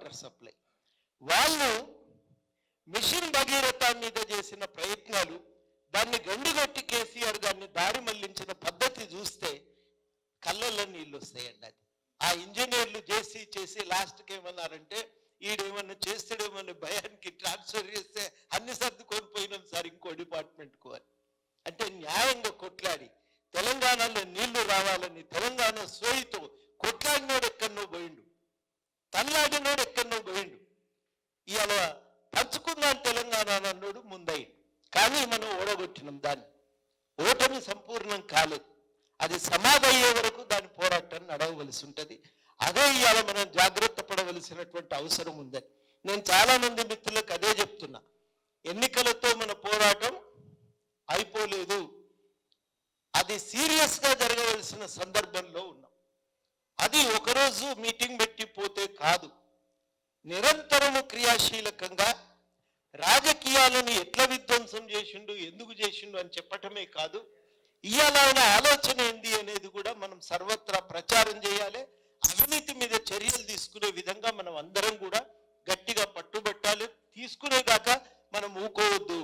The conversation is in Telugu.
Water supply. వాళ్ళు మిషన్ భగీరథ మీద చేసిన ప్రయత్నాలు, దాన్ని గండిగొట్టి కేసీఆర్ గారిని దారి మళ్లించిన పద్ధతి చూస్తే కళ్ళల్లో నీళ్ళు వస్తాయండి. అది ఆ ఇంజనీర్లు చేసి లాస్ట్కి ఏమన్నారంటే, ఈడేమన్నా చేస్తాడేమన్నా భయానికి ట్రాన్స్ఫర్ చేస్తే అన్ని సర్దుకొని పోయినాం సార్ ఇంకో డిపార్ట్మెంట్కు అని. అంటే న్యాయంగా కొట్లాడి తెలంగాణలో నీళ్లు రావాలని తెలంగాణ సోయితో కొట్లాడినోడు ఎక్కడనో పోయిండు, తల్లాడినోడు ఎక్కడనో పోయిండు. ఇవాళ పంచుకుందాం తెలంగాణ అన్నోడు ముందయ్యి. కానీ మనం ఓడగొట్టినాం దాన్ని. ఓటమి సంపూర్ణం కాలేదు. అది సమాధి అయ్యే వరకు దాని పోరాటాన్ని నడవవలసి ఉంటుంది. అదే ఇవాళ మనం జాగ్రత్త పడవలసినటువంటి అవసరం ఉందని నేను చాలా మంది మిత్రులకు అదే చెప్తున్నా. ఎన్నికలతో మన పోరాటం అయిపోలేదు, అది సీరియస్గా జరగవలసిన సందర్భంలో ఉన్నాం. అది ఒకరోజు మీటింగ్ పెట్టి పోతే కాదు, నిరంతరము క్రియాశీలకంగా రాజకీయాలను ఎట్లా విధ్వంసం చేసిండు, ఎందుకు చేసిండు అని చెప్పటమే కాదు, ఇవాళ ఆలోచన ఏంది అనేది కూడా మనం సర్వత్రా ప్రచారం చేయాలి. అవినీతి మీద చర్యలు తీసుకునే విధంగా మనం అందరం కూడా గట్టిగా పట్టుబట్టాలి. తీసుకునే గాక మనం ఊకోవద్దు.